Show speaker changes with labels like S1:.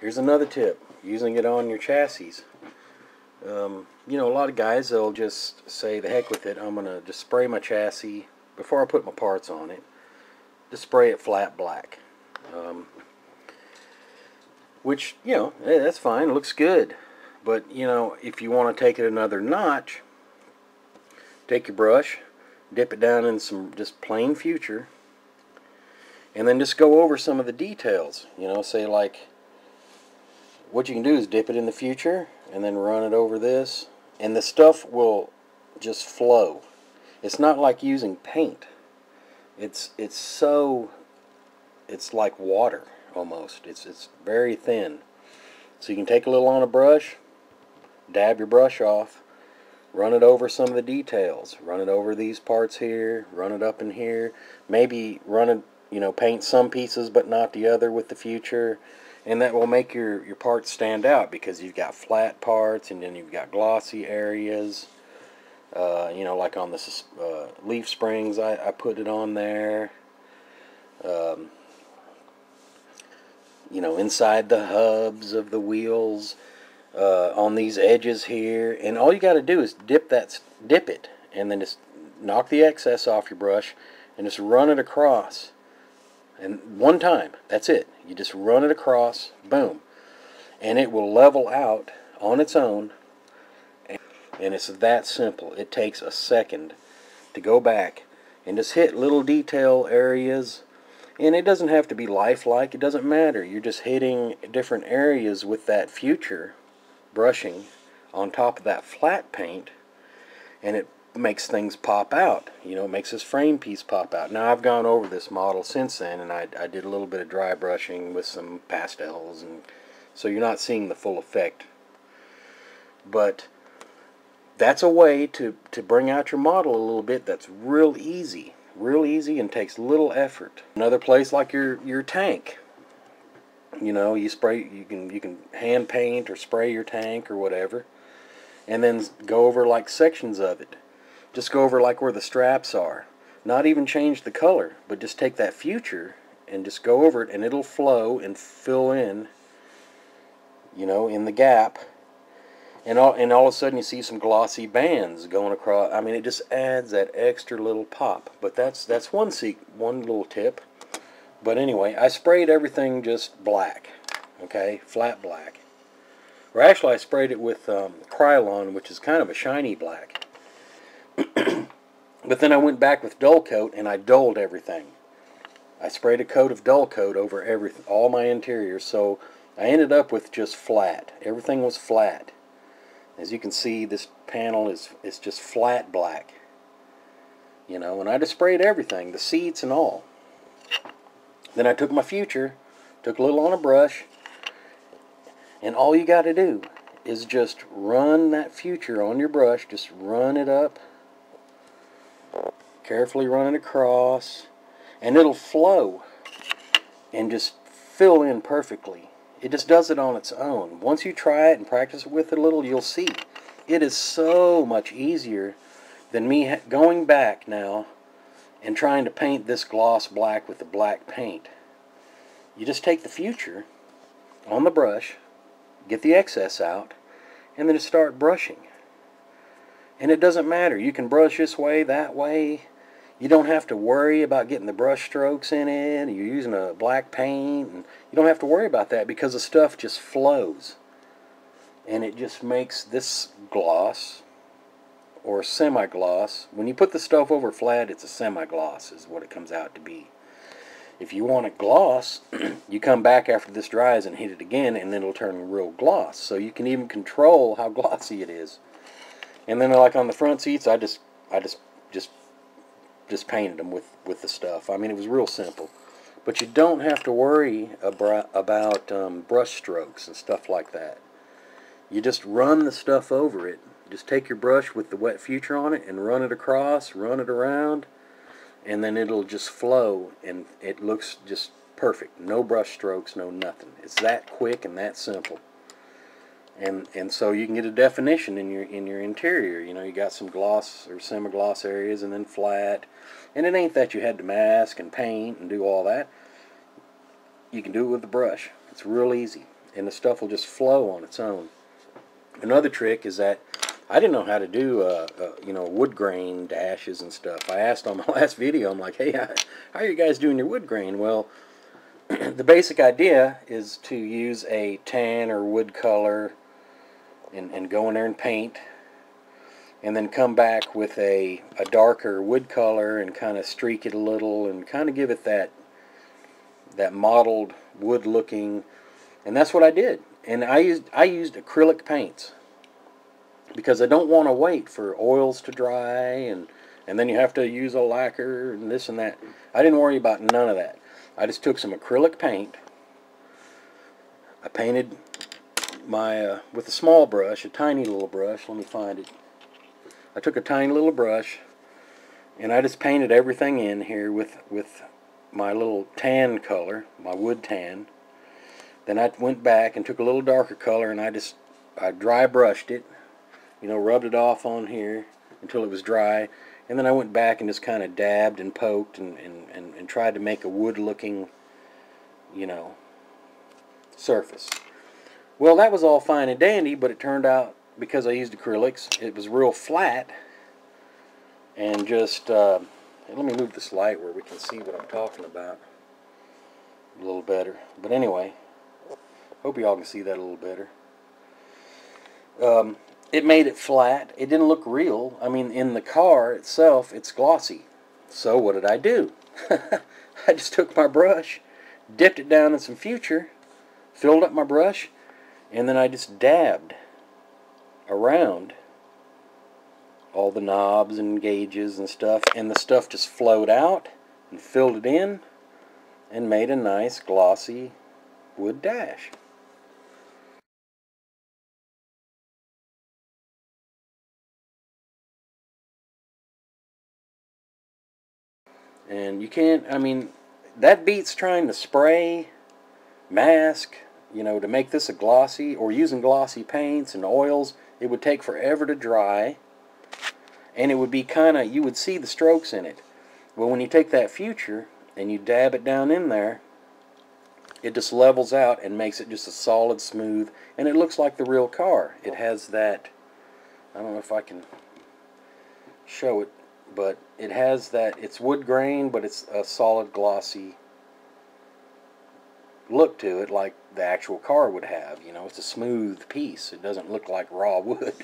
S1: Here's another tip, using it on your chassis. You know, a lot of guys, they'll just say, the heck with it, I'm going to just spray my chassis before I put my parts on it. Just spray it flat black. Which, you know, that's fine, it looks good. But, you know, if you want to take it another notch, take your brush, dip it down in some just plain Future, and then just go over some of the details. You know, say like, what you can do is dip it in the Future and then run it over this, and the stuff will just flow. It's not like using paint. It's like water almost. It's very thin. So you can take a little on a brush, dab your brush off, run it over some of the details. Run it over these parts here, run it up in here. Maybe run it, you know, paint some pieces but not the other with the Future. And that will make your parts stand out, because you've got flat parts and then you've got glossy areas. You know, like on the leaf springs, I put it on there. You know, inside the hubs of the wheels, on these edges here. And all you got to do is dip it, and then just knock the excess off your brush and just run it across. And one time, that's it. You just run it across, boom, and it will level out on its own. And it's that simple. It takes a second to go back and just hit little detail areas. And it doesn't have to be lifelike. It doesn't matter. You're just hitting different areas with that Future brushing on top of that flat paint, and it makes things pop out. You know, it makes this frame piece pop out. Now, I've gone over this model since then, and I did a little bit of dry brushing with some pastels, and so you're not seeing the full effect. But that's a way to bring out your model a little bit. That's real easy and takes little effort. Another place, like your tank. You know, you can hand paint or spray your tank or whatever, and then go over like sections of it. Just go over like where the straps are. Not even change the color, but just take that Future and just go over it, and it'll flow and fill in, you know, in the gap. And all of a sudden you see some glossy bands going across. I mean, it just adds that extra little pop. But that's one little tip. But anyway, I sprayed everything just black, okay, flat black. Or actually, I sprayed it with Krylon, which is kind of a shiny black. But then I went back with Dull Coat and I dulled everything. I sprayed a coat of Dull Coat over everything, all my interiors. So I ended up with just flat. Everything was flat. As you can see, this panel is just flat black. You know, and I just sprayed everything, the seats and all. Then I took my Future, took a little on a brush, and all you got to do is just run that Future on your brush. Just run it up, carefully run it across, and it'll flow and just fill in perfectly. It just does it on its own. Once you try it and practice with it a little, you'll see. It is so much easier than me going back now and trying to paint this gloss black with the black paint. You just take the Future on the brush, get the excess out, and then just start brushing. And it doesn't matter. You can brush this way, that way. You don't have to worry about getting the brush strokes in it. You're using a black paint, and you don't have to worry about that, because the stuff just flows. And it just makes this gloss, or semi-gloss. When you put the stuff over flat, it's a semi-gloss is what it comes out to be. If you want a gloss, you come back after this dries and hit it again, and then it'll turn real gloss. So you can even control how glossy it is. And then, like on the front seats, I just painted them with the stuff. I mean, it was real simple. But you don't have to worry about brush strokes and stuff like that. You just run the stuff over it. Just take your brush with the wet Future on it and run it across, run it around, and then it'll just flow, and it looks just perfect. No brush strokes, no nothing. It's that quick and that simple. And so you can get a definition in your interior. You know, you got some gloss or semi-gloss areas, and then flat. And it ain't that you had to mask and paint and do all that. You can do it with the brush. It's real easy. and the stuff will just flow on its own. Another trick is that I didn't know how to do wood grain dashes and stuff. I asked on my last video, I'm like, hey, how are you guys doing your wood grain? Well, the basic idea is to use a tan or wood color and go in there and paint, and then come back with a darker wood color and kind of streak it a little and kind of give it that mottled wood looking. And that's what I did. And I used acrylic paints because I don't want to wait for oils to dry and then you have to use a lacquer and this and that. I didn't worry about none of that. I just took some acrylic paint. I painted my with a small brush, a tiny little brush. Let me find it. I took a tiny little brush and I just painted everything in here with my little tan color, my wood tan. Then I went back and took a little darker color and I dry brushed it, rubbed it off on here until it was dry. And then I went back and just kind of dabbed and poked and tried to make a wood looking, surface. Well, that was all fine and dandy, but it turned out, because I used acrylics, it was real flat. And just, let me move this light where we can see what I'm talking about a little better. But anyway, hope y'all can see that a little better. It made it flat. It didn't look real. I mean, in the car itself, it's glossy. So what did I do? I just took my brush, dipped it down in some Future, filled up my brush, and then I just dabbed around all the knobs and gauges and stuff, and the stuff just flowed out and filled it in and made a nice glossy wood dash. And you can't, I mean, that beats trying to spray, mask, to make this a glossy, or using glossy paints and oils. It would take forever to dry, and it would be you would see the strokes in it. Well, when you take that Future and you dab it down in there, it just levels out and makes it just a solid, smooth, and it looks like the real car. It has that, I don't know if I can show it, but it has that, it's wood grain, but it's a solid, glossy look to it like the actual car would have. It's a smooth piece. It doesn't look like raw wood.